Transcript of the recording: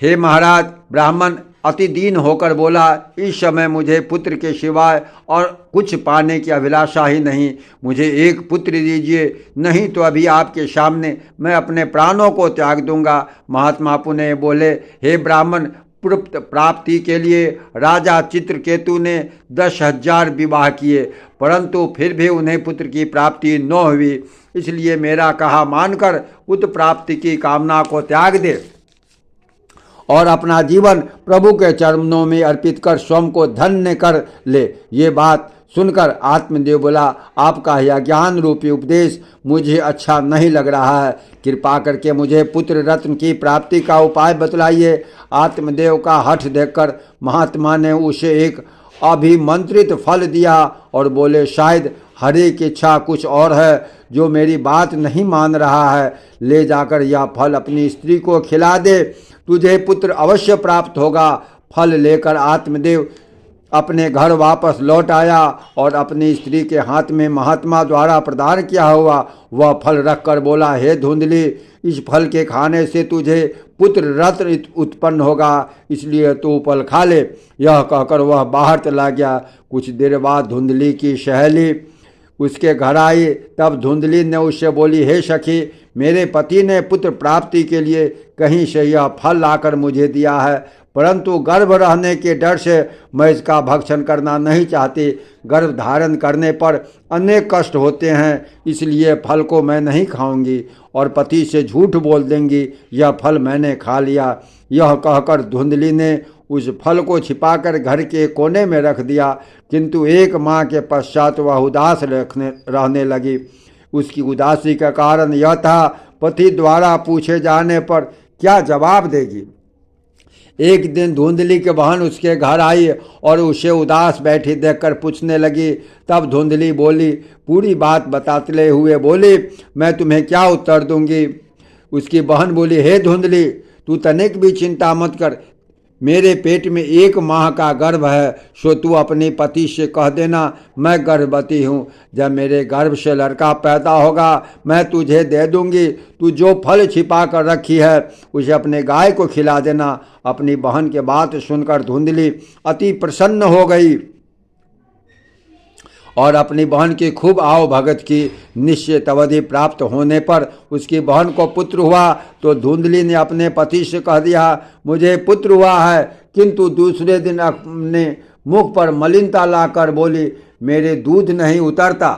हे महाराज, ब्राह्मण अति दीन होकर बोला, इस समय मुझे पुत्र के सिवाय और कुछ पाने की अभिलाषा ही नहीं। मुझे एक पुत्र दीजिए, नहीं तो अभी आपके सामने मैं अपने प्राणों को त्याग दूंगा। महात्मा पुनः बोले, हे ब्राह्मण, प्राप्ति के लिए राजा चित्रकेतु ने 10,000 विवाह किए, परंतु फिर भी उन्हें पुत्र की प्राप्ति न हुई। इसलिए मेरा कहा मानकर पुत्र प्राप्ति की कामना को त्याग दे और अपना जीवन प्रभु के चरणों में अर्पित कर स्वयं को धन्य कर ले। ये बात सुनकर आत्मदेव बोला, आपका यह ज्ञान रूपी उपदेश मुझे अच्छा नहीं लग रहा है। कृपा करके मुझे पुत्र रत्न की प्राप्ति का उपाय बतलाइए। आत्मदेव का हठ देखकर महात्मा ने उसे एक अभिमंत्रित फल दिया और बोले, शायद हरि की इच्छा कुछ और है जो मेरी बात नहीं मान रहा है। ले जाकर यह फल अपनी स्त्री को खिला दे, तुझे पुत्र अवश्य प्राप्त होगा। फल लेकर आत्मदेव अपने घर वापस लौट आया और अपनी स्त्री के हाथ में महात्मा द्वारा प्रदान किया हुआ वह फल रखकर बोला, हे धुंधली, इस फल के खाने से तुझे पुत्र रत्न उत्पन्न होगा, इसलिए तू फल खा ले। यह कहकर वह बाहर चला गया। कुछ देर बाद धुंधली की सहेली उसके घर आई। तब धुंधली ने उससे बोली, हे सखी, मेरे पति ने पुत्र प्राप्ति के लिए कहीं से यह फल लाकर मुझे दिया है, परंतु गर्भ रहने के डर से मैं इसका भक्षण करना नहीं चाहती। गर्भ धारण करने पर अनेक कष्ट होते हैं, इसलिए फल को मैं नहीं खाऊंगी और पति से झूठ बोल देंगी यह फल मैंने खा लिया। यह कहकर धुंधली ने उस फल को छिपाकर घर के कोने में रख दिया, किंतु एक माह के पश्चात वह उदास रहने लगी। उसकी उदासी का कारण यह था, पति द्वारा पूछे जाने पर क्या जवाब देगी। एक दिन धुंधली की बहन उसके घर आई और उसे उदास बैठी देखकर पूछने लगी। तब धुंधली बोली, पूरी बात बताते हुए बोली, मैं तुम्हें क्या उत्तर दूंगी। उसकी बहन बोली, हे धुंधली, तू तनिक भी चिंता मत कर, मेरे पेट में 1 माह का गर्भ है, सो तू अपने पति से कह देना मैं गर्भवती हूँ। जब मेरे गर्भ से लड़का पैदा होगा मैं तुझे दे दूंगी। तू जो फल छिपा कर रखी है उसे अपने गाय को खिला देना। अपनी बहन के बात सुनकर धुंधली अति प्रसन्न हो गई और अपनी बहन की खूब आओ भगत की। निश्चित अवधि प्राप्त होने पर उसकी बहन को पुत्र हुआ तो धुंधली ने अपने पति से कह दिया, मुझे पुत्र हुआ है, किंतु दूसरे दिन अपने मुख पर मलिनता लाकर बोली, मेरे दूध नहीं उतरता।